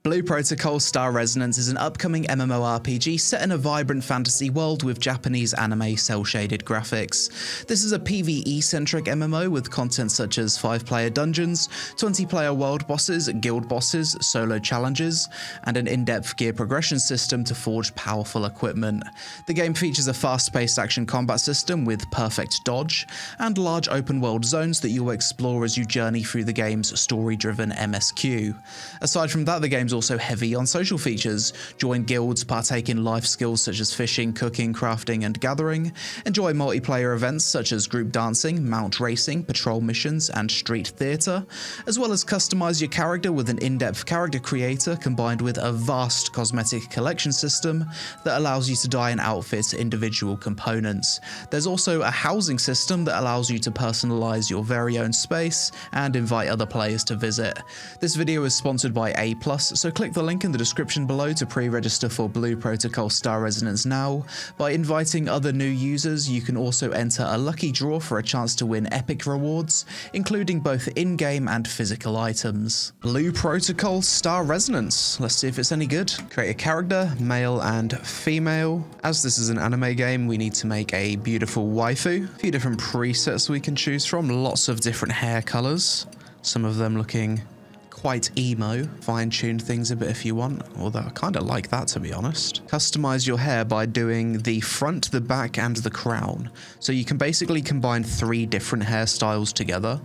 Blue Protocol Star Resonance is an upcoming MMORPG set in a vibrant fantasy world with Japanese anime cel-shaded graphics. This is a PvE-centric MMO with content such as 5-player dungeons, 20-player world bosses, guild bosses, solo challenges, and an in-depth gear progression system to forge powerful equipment. The game features a fast-paced action combat system with perfect dodge, and large open-world zones that you will explore as you journey through the game's story-driven MSQ. Aside from that, the game's also heavy on social features. Join guilds, partake in life skills such as fishing, cooking, crafting, and gathering. Enjoy multiplayer events such as group dancing, mount racing, patrol missions, and street theatre, as well as customize your character with an in-depth character creator combined with a vast cosmetic collection system that allows you to dye and outfit individual components. There's also a housing system that allows you to personalize your very own space and invite other players to visit. This video is sponsored by A+, so click the link in the description below to pre-register for Blue Protocol Star Resonance now. By inviting other new users, you can also enter a lucky draw for a chance to win epic rewards, including both in-game and physical items. Blue Protocol Star Resonance. Let's see if it's any good. Create a character, male and female. As this is an anime game, we need to make a beautiful waifu. A few different presets we can choose from, lots of different hair colors, some of them looking quite emo. Fine-tune things a bit if you want, although I kind of like that, to be honest. Customize your hair by doing the front, the back, and the crown. So you can basically combine 3 different hairstyles together,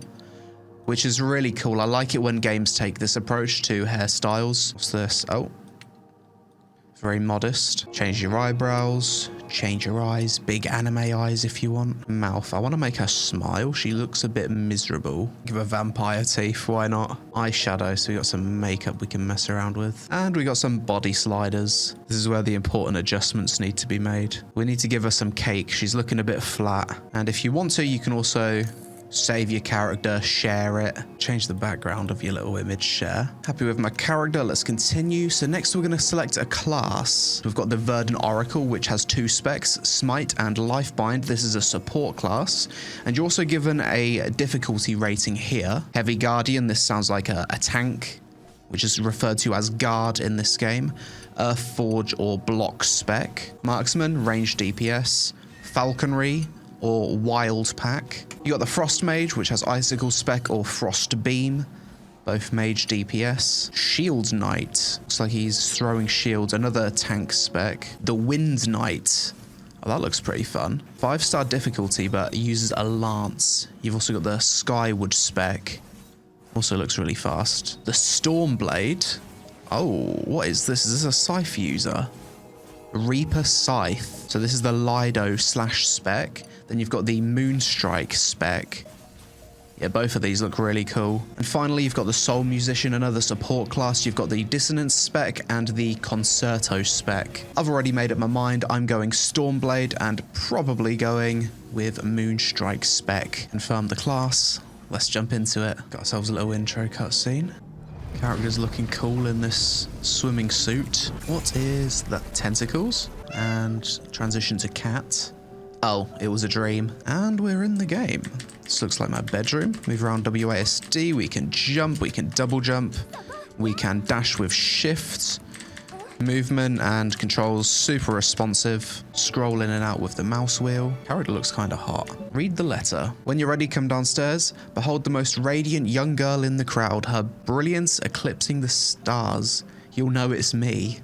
which is really cool. I like it when games take this approach to hairstyles. What's this? Oh. Very modest. Change your eyebrows, change your eyes, big anime eyes if you want. Mouth, I want to make her smile. She looks a bit miserable. Give her vampire teeth, why not? Eyeshadow, so we got some makeup we can mess around with. And we got some body sliders. This is where the important adjustments need to be made. We need to give her some cake. She's looking a bit flat. And if you want to, you can also save your character, share it, change the background of your little image, share. Happy with my character, let's continue. So next we're going to select a class. We've got the Verdant Oracle, which has 2 specs, Smite and Lifebind. This is a support class. And you're also given a difficulty rating here. Heavy Guardian, this sounds like a tank, which is referred to as guard in this game. Earth Forge or block spec. Marksman, range DPS. Falconry or wild pack. You got the Frost Mage, which has Icicle spec or Frost Beam, both mage DPS. Shield Knight, looks like he's throwing shields, another tank spec. The Wind Knight, oh, that looks pretty fun. 5-star difficulty, but uses a lance. You've also got the Skyward spec, also looks really fast. The Stormblade, oh, what is this? Is this a scythe user? Reaper Scythe, so this is the Lido / spec. Then you've got the Moonstrike spec. Yeah, both of these look really cool. And finally, you've got the Soul Musician, another support class. You've got the Dissonance spec and the Concerto spec. I've already made up my mind. I'm going Stormblade and probably going with Moonstrike spec. Confirm the class. Let's jump into it. Got ourselves a little intro cutscene. Character's looking cool in this swimming suit. What is that? Tentacles? And transition to cat. Oh, it was a dream. And we're in the game. This looks like my bedroom. Move around WASD. We can jump. We can double jump. We can dash with shift. Movement and controls super responsive. Scroll in and out with the mouse wheel. Character looks kind of hot. Read the letter. When you're ready, come downstairs. Behold the most radiant young girl in the crowd. Her brilliance eclipsing the stars. You'll know it's me.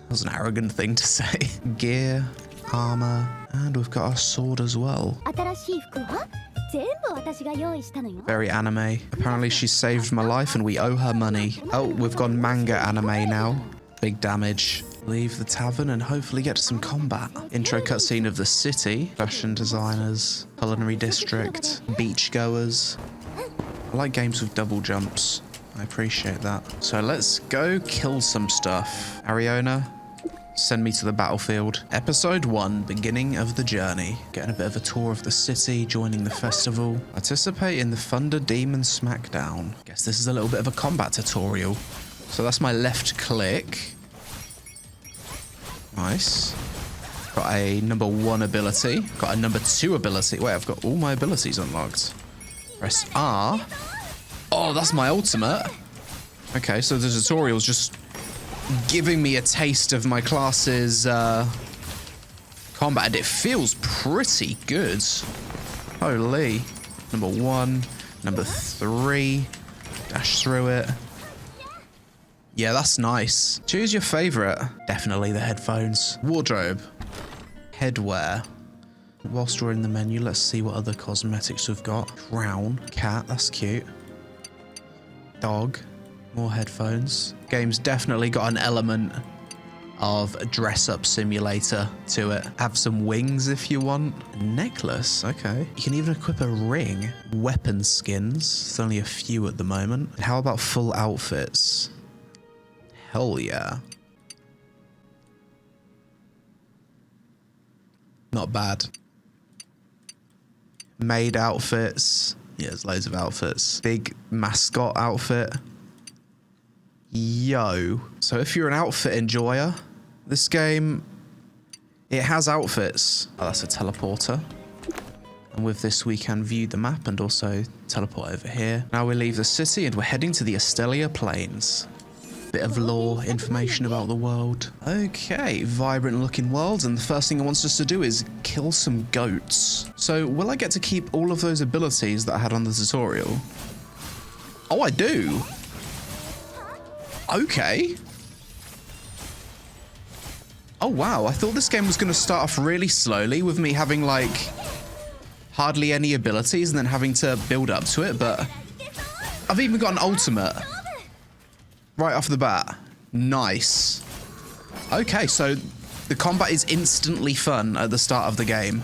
That was an arrogant thing to say. Gear, armor, and we've got our sword as well. Very anime. Apparently she saved my life and we owe her money. Oh, we've gone manga anime now. Big damage. Leave the tavern and hopefully get to some combat. Intro cutscene of the city. Fashion designers. Culinary district. Beachgoers. I like games with double jumps. I appreciate that. So let's go kill some stuff. Ariona, send me to the battlefield. Episode 1, beginning of the journey. Getting a bit of a tour of the city, joining the festival. Participate in the Thunder Demon Smackdown. Guess this is a little bit of a combat tutorial. So that's my left click. Nice. Got a number 1 ability. Got a number 2 ability. Wait, I've got all my abilities unlocked. Press R. Oh, that's my ultimate. Okay, so the tutorial's just giving me a taste of my class's combat, and it feels pretty good. Holy. Number 1, number 3, dash through it. Yeah, that's nice. Choose your favorite. Definitely the headphones. Wardrobe. Headwear. Whilst we're in the menu, let's see what other cosmetics we've got. Crown. Cat, that's cute. Dog. More headphones. Game's definitely got an element of a dress-up simulator to it. Have some wings if you want. A necklace, okay. You can even equip a ring. Weapon skins. There's only a few at the moment. How about full outfits? Hell yeah. Not bad. Maid outfits. Yeah, there's loads of outfits. Big mascot outfit. Yo. So if you're an outfit enjoyer, this game, it has outfits. Oh, that's a teleporter. And with this, we can view the map and also teleport over here. Now we leave the city and we're heading to the Estelia Plains. Bit of lore, information about the world. Okay, vibrant looking world, and the first thing it wants us to do is kill some goats. So will I get to keep all of those abilities that I had on the tutorial? Oh, I do. Okay. Oh wow, I thought this game was going to start off really slowly with me having like hardly any abilities and then having to build up to it, but I've even got an ultimate. Right off the bat. Nice. Okay, so the combat is instantly fun at the start of the game.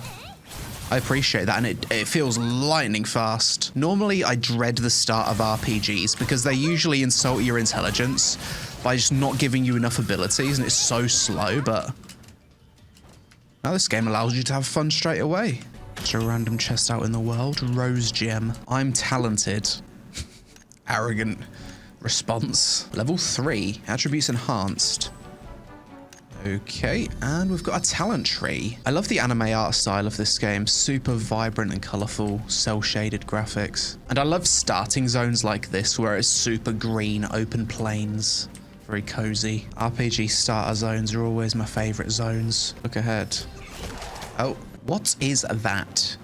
I appreciate that, and it feels lightning fast. Normally, I dread the start of RPGs because they usually insult your intelligence by just not giving you enough abilities, and it's so slow, but now this game allows you to have fun straight away. Just a random chest out in the world. Rose gem. I'm talented. Arrogant response. Level 3. Attributes enhanced. Okay, and we've got a talent tree. I love the anime art style of this game. Super vibrant and colourful, cel-shaded graphics. And I love starting zones like this where it's super green, open plains. Very cozy. RPG starter zones are always my favourite zones. Look ahead. Oh, what is that?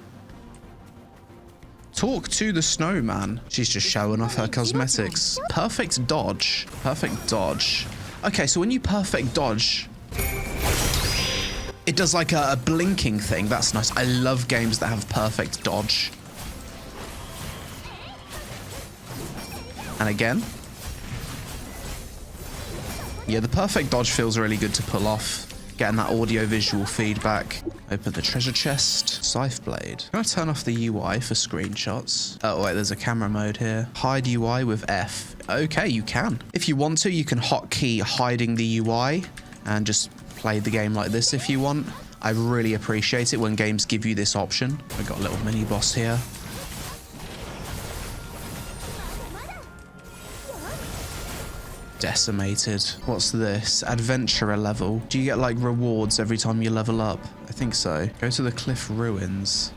Talk to the snowman. She's just showing off her cosmetics. Perfect dodge. Perfect dodge. Okay, so when you perfect dodge, it does like a blinking thing. That's nice. I love games that have perfect dodge. And again. Yeah, the perfect dodge feels really good to pull off. Getting that audio-visual feedback. Open the treasure chest. Scythe blade. Can I turn off the UI for screenshots? Oh, wait, there's a camera mode here. Hide UI with F. Okay, you can. If you want to, you can hotkey hiding the UI and just play the game like this if you want. I really appreciate it when games give you this option. I got a little mini boss here. Decimated. What's this? Adventurer level. Do you get like rewards every time you level up? I think so. Go to the cliff ruins.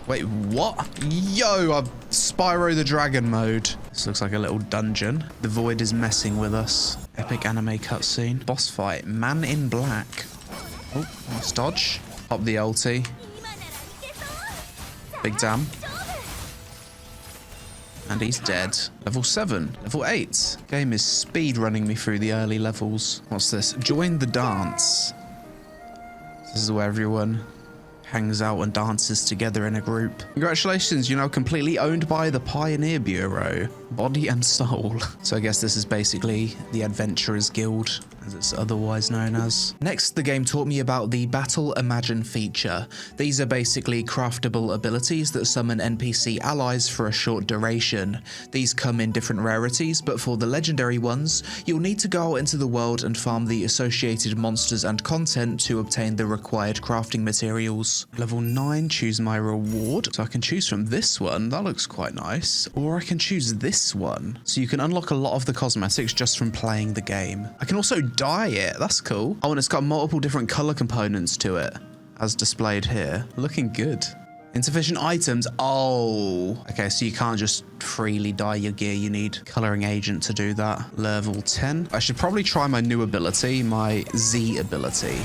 Wait, what? Yo, I've Spyro the Dragon mode. This looks like a little dungeon. The void is messing with us. Epic anime cutscene. Boss fight. Man in black. Oh, nice dodge. Pop the ulti. Big damn. And he's dead. Level 7. Level 8. Game is speed running me through the early levels. What's this? Join the dance. This is where everyone hangs out and dances together in a group. Congratulations, you're now completely owned by the Pioneer Bureau. Body and soul. So I guess this is basically the Adventurers Guild, as it's otherwise known as. Next, the game taught me about the Battle Imagine feature. These are basically craftable abilities that summon NPC allies for a short duration. These come in different rarities, but for the legendary ones, you'll need to go out into the world and farm the associated monsters and content to obtain the required crafting materials. Level 9, choose my reward. So I can choose from this one, that looks quite nice. Or I can choose this one. So you can unlock a lot of the cosmetics just from playing the game. I can also dye it, that's cool. Oh, and it's got multiple different color components to it, as displayed here. Looking good. Insufficient items. Oh. Okay, so you can't just freely dye your gear. You need coloring agent to do that. Level 10. I should probably try my new ability, my Z ability.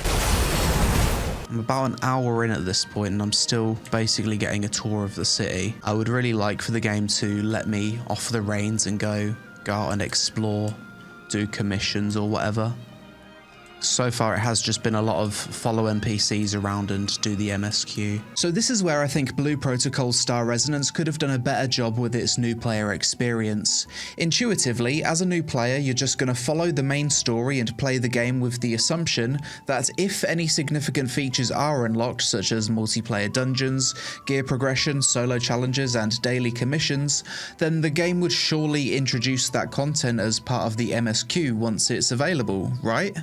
I'm about an hour in at this point and I'm still basically getting a tour of the city. I would really like for the game to let me off the reins and go out and explore, do commissions or whatever. So far, it has just been a lot of follow NPCs around and do the MSQ. So this is where I think Blue Protocol's Star Resonance could have done a better job with its new player experience. Intuitively, as a new player, you're just going to follow the main story and play the game with the assumption that if any significant features are unlocked, such as multiplayer dungeons, gear progression, solo challenges, and daily commissions, then the game would surely introduce that content as part of the MSQ once it's available, right?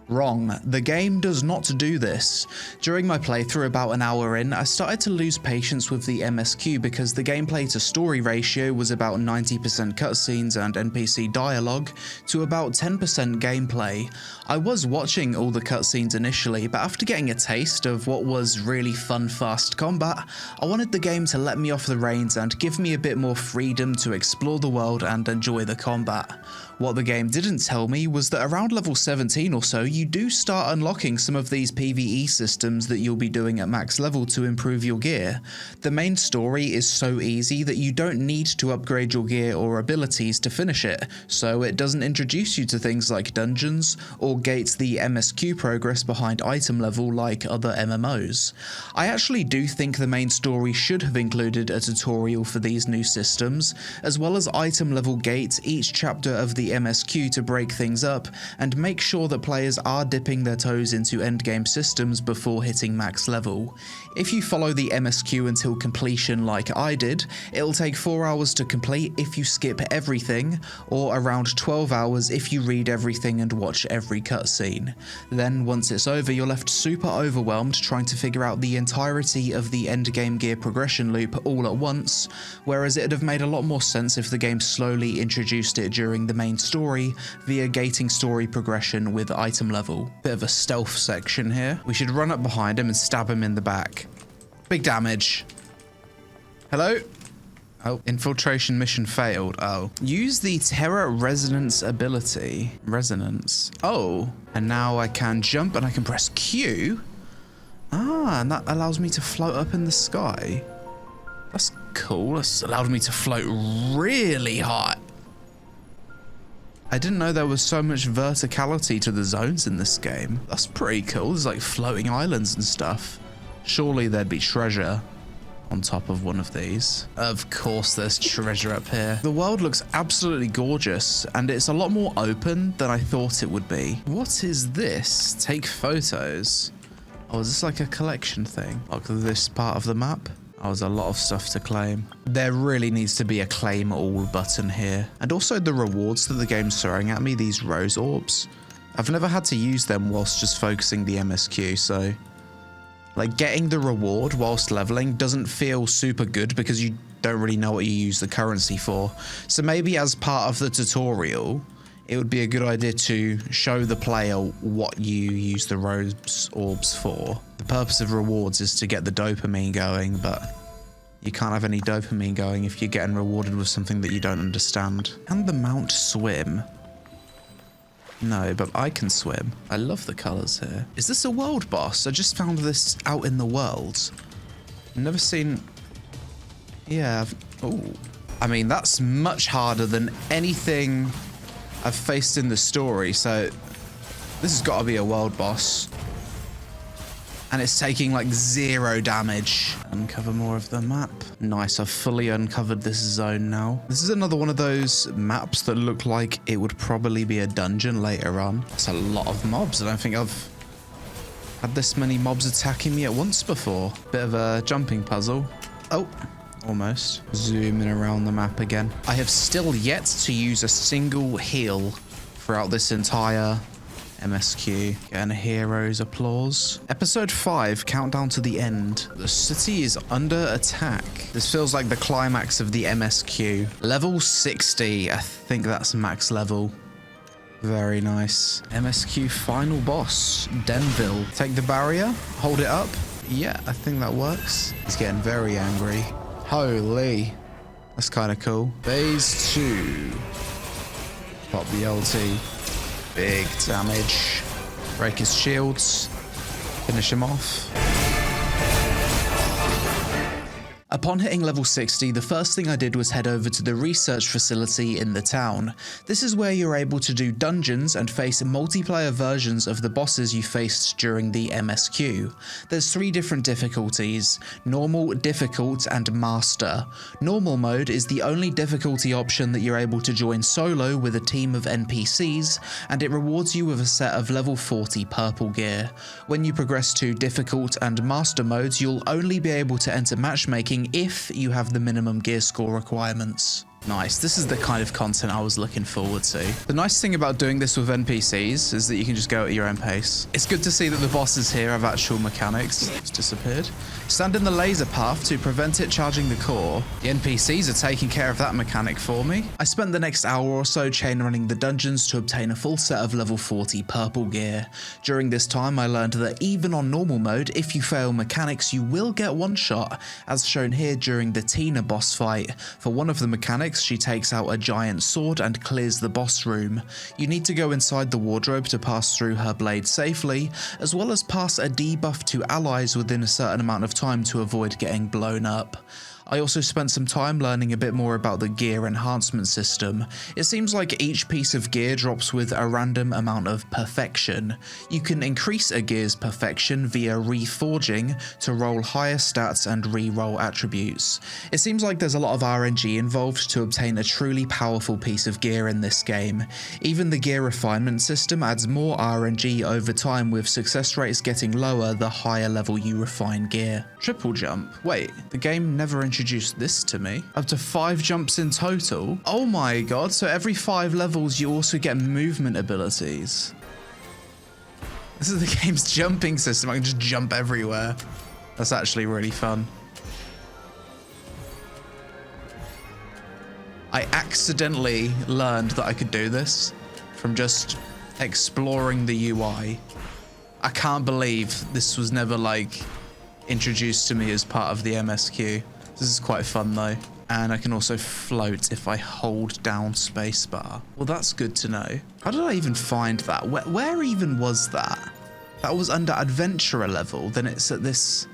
Wrong. The game does not do this. During my playthrough about an hour in, I started to lose patience with the MSQ because the gameplay to story ratio was about 90% cutscenes and NPC dialogue to about 10% gameplay. I was watching all the cutscenes initially, but after getting a taste of what was really fun, fast combat, I wanted the game to let me off the reins and give me a bit more freedom to explore the world and enjoy the combat. What the game didn't tell me was that around level 17 or so, you do start unlocking some of these PvE systems that you'll be doing at max level to improve your gear. The main story is so easy that you don't need to upgrade your gear or abilities to finish it, so it doesn't introduce you to things like dungeons or gates the MSQ progress behind item level like other MMOs. I actually do think the main story should have included a tutorial for these new systems, as well as item level gates each chapter of the MSQ to break things up and make sure that players are dipping their toes into endgame systems before hitting max level. If you follow the MSQ until completion like I did, it'll take 4 hours to complete if you skip everything, or around 12 hours if you read everything and watch every cutscene. Then once it's over, you're left super overwhelmed trying to figure out the entirety of the endgame gear progression loop all at once, whereas it'd have made a lot more sense if the game slowly introduced it during the main story via gating story progression with item level. Bit of a stealth section here. We should run up behind him and stab him in the back. Big damage. Hello? Oh, infiltration mission failed. Oh. Use the Terra Resonance ability. Resonance. Oh, and now I can jump and I can press Q. Ah, and that allows me to float up in the sky. That's cool. That's allowed me to float really high. I didn't know there was so much verticality to the zones in this game. That's pretty cool. There's like floating islands and stuff. Surely there'd be treasure on top of one of these. Of course there's treasure up here. The world looks absolutely gorgeous and it's a lot more open than I thought it would be. What is this? Take photos. Oh, is this like a collection thing? Like this part of the map? Oh, there's a lot of stuff to claim. There really needs to be a claim all button here. And also the rewards that the game's throwing at me, these rose orbs. I've never had to use them whilst just focusing the MSQ, so like getting the reward whilst leveling doesn't feel super good because you don't really know what you use the currency for. So maybe as part of the tutorial, it would be a good idea to show the player what you use the rose orbs for. The purpose of rewards is to get the dopamine going, but you can't have any dopamine going if you're getting rewarded with something that you don't understand. Can the mount swim? No, but I can swim. I love the colors here. Is this a world boss? I just found this out in the world. I've never seen... Yeah. Oh. I mean, that's much harder than anything I've faced in the story, so this has got to be a world boss. And it's taking like 0 damage. Uncover more of the map. Nice, I've fully uncovered this zone now. This is another one of those maps that look like it would probably be a dungeon later on. It's a lot of mobs. I don't think I've had this many mobs attacking me at once before. Bit of a jumping puzzle. Oh. Almost. Zooming around the map again. I have still yet to use a single heal throughout this entire MSQ. Getting a hero's applause. Episode 5, countdown to the end. The city is under attack. This feels like the climax of the MSQ. Level 60. I think that's max level. Very nice. MSQ final boss, Denville. Take the barrier, hold it up. Yeah, I think that works. He's getting very angry. Holy. That's kind of cool. Phase 2. Pop the LT. Big damage. Break his shields. Finish him off. Upon hitting level 60, the first thing I did was head over to the research facility in the town. This is where you're able to do dungeons and face multiplayer versions of the bosses you faced during the MSQ. There's 3 different difficulties: normal, difficult, and master. Normal mode is the only difficulty option that you're able to join solo with a team of NPCs, and it rewards you with a set of level 40 purple gear. When you progress to difficult and master modes, you'll only be able to enter matchmaking if you have the minimum gear score requirements. Nice, this is the kind of content I was looking forward to. The nice thing about doing this with NPCs is that you can just go at your own pace. It's good to see that the bosses here have actual mechanics. It's disappeared. Stand in the laser path to prevent it charging the core. The NPCs are taking care of that mechanic for me. I spent the next hour or so chain running the dungeons to obtain a full set of level 40 purple gear. During this time I learned that even on normal mode, if you fail mechanics you will get one shot, as shown here during the Tina boss fight. For one of the mechanics, she takes out a giant sword and clears the boss room. You need to go inside the wardrobe to pass through her blade safely, as well as pass a debuff to allies within a certain amount of time to avoid getting blown up. I also spent some time learning a bit more about the gear enhancement system. It seems like each piece of gear drops with a random amount of perfection. You can increase a gear's perfection via reforging to roll higher stats and re-roll attributes. It seems like there's a lot of RNG involved to obtain a truly powerful piece of gear in this game. Even the gear refinement system adds more RNG over time, with success rates getting lower the higher level you refine gear. Triple jump. Wait, the game never introduced this to me. Up to 5 jumps in total. Oh my god, so every 5 levels you also get movement abilities. This is the game's jumping system. I can just jump everywhere. That's actually really fun. I accidentally learned that I could do this from just exploring the UI. I can't believe this was never like introduced to me as part of the MSQ. This is quite fun though. And I can also float if I hold down spacebar. Well, that's good to know. How did I even find that? Where even was that? That was under adventurer level. Then it's at this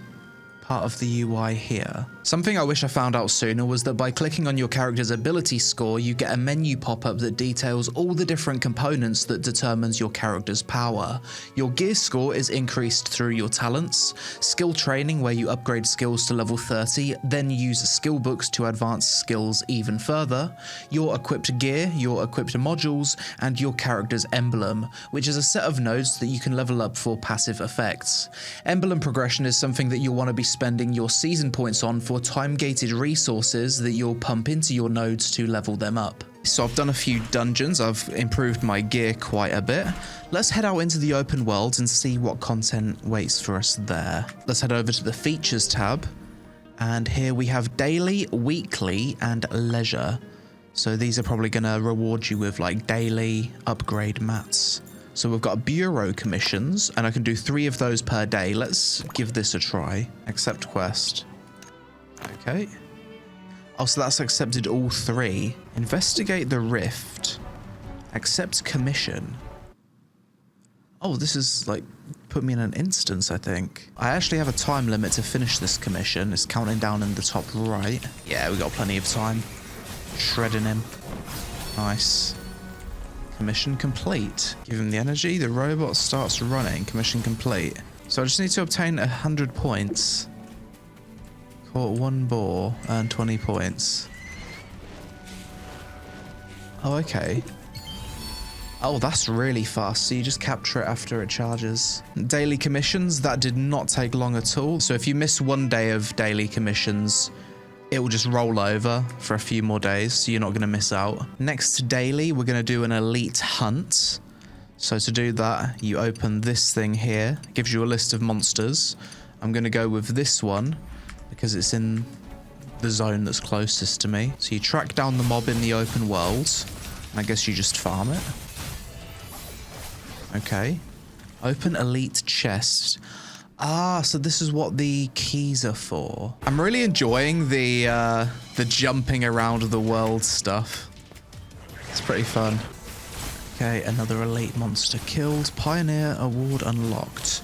part of the UI here. Something I wish I found out sooner was that by clicking on your character's ability score, you get a menu pop-up that details all the different components that determines your character's power. Your gear score is increased through your talents, skill training where you upgrade skills to level 30, then use skill books to advance skills even further, your equipped gear, your equipped modules, and your character's emblem, which is a set of nodes that you can level up for passive effects. Emblem progression is something that you'll want to be spending your season points on for time-gated resources that you'll pump into your nodes to level them up. So I've done a few dungeons, I've improved my gear quite a bit. Let's head out into the open world and see what content waits for us there. Let's head over to the features tab, and here we have daily, weekly, and leisure. So these are probably going to reward you with like daily upgrade mats. So we've got bureau commissions, and I can do 3 of those per day. Let's give this a try. Accept quest. Okay. Oh, so that's accepted all 3. Investigate the rift. Accept commission. Oh, this is like put me in an instance, I think. I actually have a time limit to finish this commission. It's counting down in the top right. Yeah, we got plenty of time. Shredding him. Nice. Commission complete. Give him the energy. The robot starts running. Commission complete. So I just need to obtain 100 points. Caught 1 boar. Earn 20 points. Oh, okay. Oh, that's really fast. So you just capture it after it charges. Daily commissions. That did not take long at all. So if you miss 1 day of daily commissions, it will just roll over for a few more days, so you're not going to miss out. Next to daily, we're going to do an elite hunt. So to do that, you open this thing here. It gives you a list of monsters. I'm going to go with this one because it's in the zone that's closest to me. So you track down the mob in the open world. And I guess you just farm it. Okay. Open elite chest. Ah, so this is what the keys are for. I'm really enjoying the jumping around the world stuff. It's pretty fun. Okay, another elite monster killed. Pioneer award unlocked.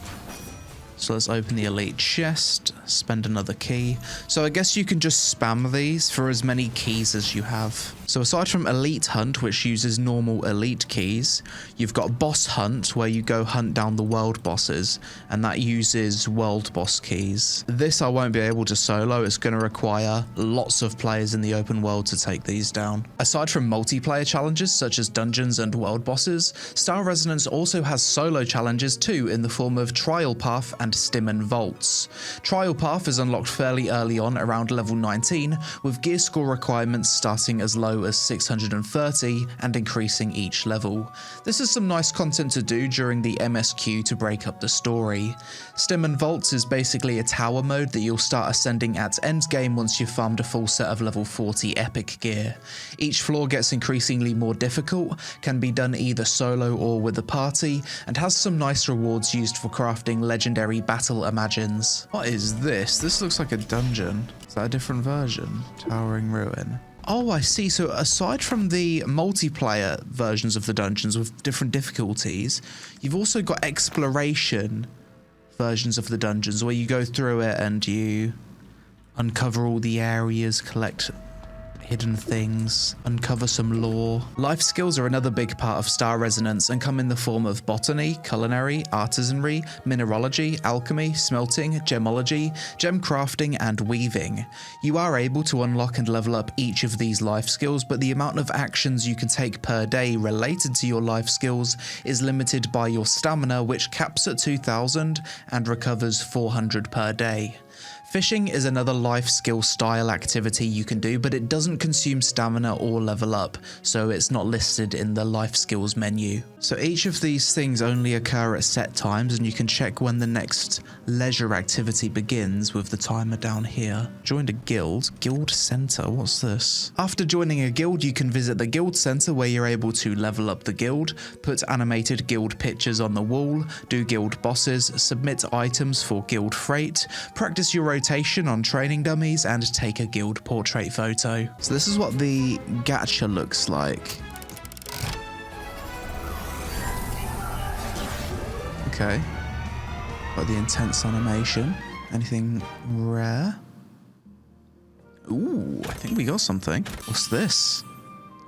So let's open the elite chest, spend another key. So I guess you can just spam these for as many keys as you have. So aside from elite hunt, which uses normal elite keys, you've got boss hunt, where you go hunt down the world bosses, and that uses world boss keys. This I won't be able to solo. It's going to require lots of players in the open world to take these down. Aside from multiplayer challenges such as dungeons and world bosses, Star Resonance also has solo challenges too, in the form of Trial Path and Stim and Vaults. Trial Path is unlocked fairly early on, around level 19, with gear score requirements starting as low as 630 and increasing each level. This is some nice content to do during the MSQ to break up the story. Stim and Vaults is basically a tower mode that you'll start ascending at Endgame once you've farmed a full set of level 40 epic gear. Each floor gets increasingly more difficult, can be done either solo or with a party, and has some nice rewards used for crafting legendary battle imagines. What is this? This looks like a dungeon. Is that a different version? Towering Ruin. Oh, I see. So aside from the multiplayer versions of the dungeons with different difficulties, you've also got exploration versions of the dungeons where you go through it and you uncover all the areas, collect hidden things, uncover some lore. Life skills are another big part of Star Resonance and come in the form of botany, culinary, artisanry, mineralogy, alchemy, smelting, gemology, gem crafting, and weaving. You are able to unlock and level up each of these life skills, but the amount of actions you can take per day related to your life skills is limited by your stamina, which caps at 2000 and recovers 400 per day. Fishing is another life skill style activity you can do, but it doesn't consume stamina or level up, so it's not listed in the life skills menu. So each of these things only occur at set times, and you can check when the next leisure activity begins with the timer down here. Joined a guild. Guild center, what's this? After joining a guild, you can visit the guild center where you're able to level up the guild, put animated guild pictures on the wall, do guild bosses, submit items for guild freight, practice your rotation on training dummies, and take a guild portrait photo. So this is what the gacha looks like. Okay. Got the intense animation. Anything rare? Ooh, I think we got something. What's this?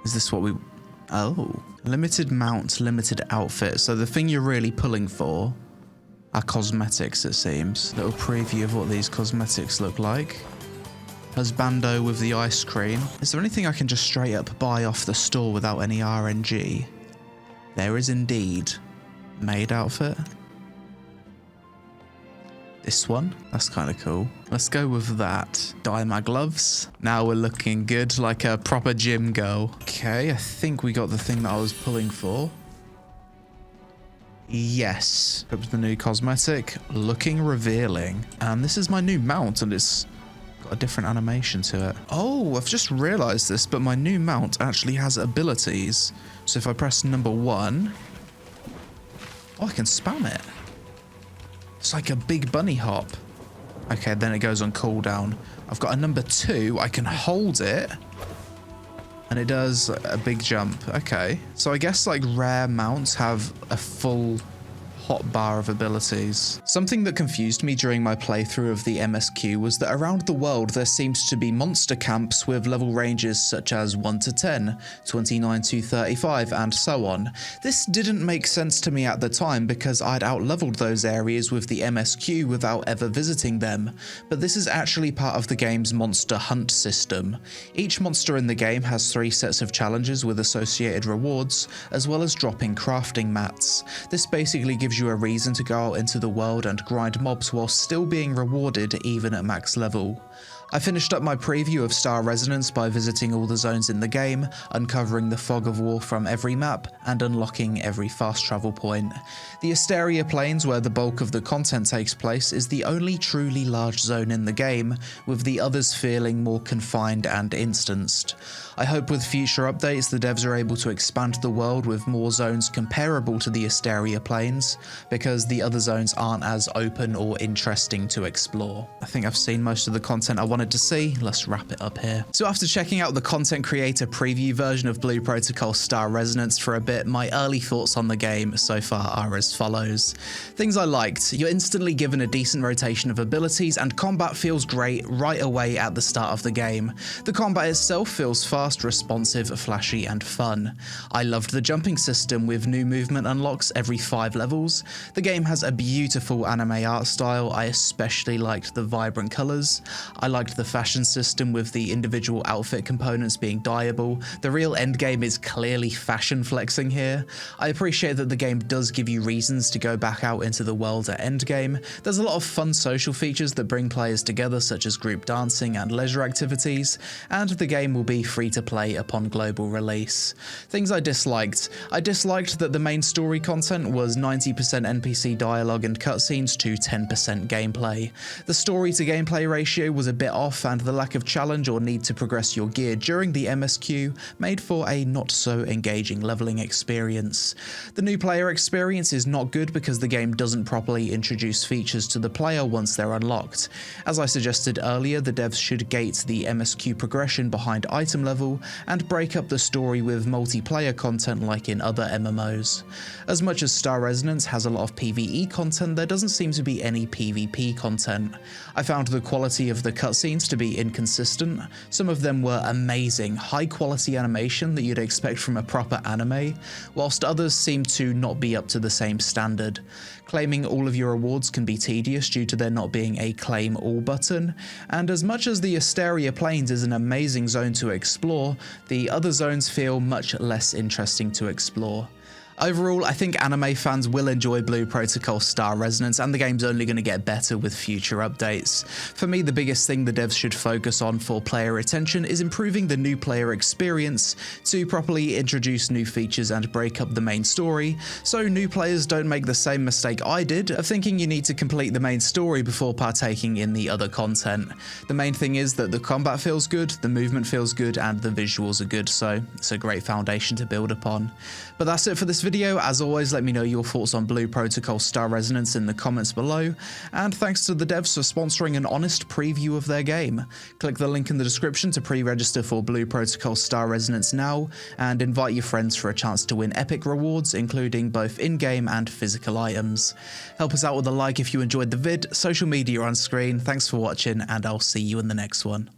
Is this what we... Oh. Limited mount, limited outfit. So the thing you're really pulling for are cosmetics, it seems. Little preview of what these cosmetics look like. Husbando with the ice cream. Is there anything I can just straight up buy off the store without any RNG? There is indeed. Maid outfit. This one, that's kind of cool. Let's go with that. Dye my gloves. Now we're looking good, like a proper gym girl. Okay, I think we got the thing that I was pulling for. Yes, it was the new cosmetic, looking revealing. And this is my new mount, and it's got a different animation to it. Oh, I've just realized this, but my new mount actually has abilities. So if I press number 1, oh, I can spam it. It's like a big bunny hop. Okay, then it goes on cooldown. I've got a number 2, I can hold it, and it does a big jump. Okay, so I guess like rare mounts have a full hotbar of abilities. Something that confused me during my playthrough of the MSQ was that around the world there seems to be monster camps with level ranges such as 1 to 10, 29 to 35, and so on. This didn't make sense to me at the time because I'd outleveled those areas with the MSQ without ever visiting them, but this is actually part of the game's monster hunt system. Each monster in the game has 3 sets of challenges with associated rewards, as well as dropping crafting mats. This basically gives you a reason to go out into the world and grind mobs while still being rewarded even at max level. I finished up my preview of Star Resonance by visiting all the zones in the game, uncovering the fog of war from every map, and unlocking every fast travel point. The Asteria Plains, where the bulk of the content takes place, is the only truly large zone in the game, with the others feeling more confined and instanced. I hope with future updates the devs are able to expand the world with more zones comparable to the Asteria Plains, because the other zones aren't as open or interesting to explore. I think I've seen most of the content I wanted to see. Let's wrap it up here. So after checking out the content creator preview version of Blue Protocol Star Resonance for a bit, my early thoughts on the game so far are as follows. Things I liked: you're instantly given a decent rotation of abilities and combat feels great right away at the start of the game. The combat itself feels fast, responsive, flashy and fun. I loved the jumping system with new movement unlocks every 5 levels. The game has a beautiful anime art style. I especially liked the vibrant colours. I liked the fashion system with the individual outfit components being dyeable. The real Endgame is clearly fashion flexing here. I appreciate that the game does give you reasons to go back out into the world at Endgame. There's a lot of fun social features that bring players together, such as group dancing and leisure activities, and the game will be free to play upon global release. Things I disliked. I disliked that the main story content was 90% NPC dialogue and cutscenes to 10% gameplay. The story to gameplay ratio was a bit off, and the lack of challenge or need to progress your gear during the MSQ made for a not so engaging leveling experience. The new player experience is not good because the game doesn't properly introduce features to the player once they're unlocked. As I suggested earlier, the devs should gate the MSQ progression behind item level and break up the story with multiplayer content like in other MMOs. As much as Star Resonance has a lot of PvE content, there doesn't seem to be any PvP content. I found the quality of the cutscenes to be inconsistent. Some of them were amazing, high quality animation that you'd expect from a proper anime, whilst others seemed to not be up to the same standard. Claiming all of your rewards can be tedious due to there not being a claim all button, and as much as the Asteria Plains is an amazing zone to explore, the other zones feel much less interesting to explore. Overall, I think anime fans will enjoy Blue Protocol Star Resonance, and the game's only going to get better with future updates. For me, the biggest thing the devs should focus on for player retention is improving the new player experience to properly introduce new features and break up the main story, so new players don't make the same mistake I did of thinking you need to complete the main story before partaking in the other content. The main thing is that the combat feels good, the movement feels good, and the visuals are good, so it's a great foundation to build upon. But that's it for this video. As always, let me know your thoughts on Blue Protocol Star Resonance in the comments below, and thanks to the devs for sponsoring an honest preview of their game. Click the link in the description to pre-register for Blue Protocol Star Resonance now, and invite your friends for a chance to win epic rewards, including both in-game and physical items. Help us out with a like if you enjoyed the vid, social media on screen. Thanks for watching, and I'll see you in the next one.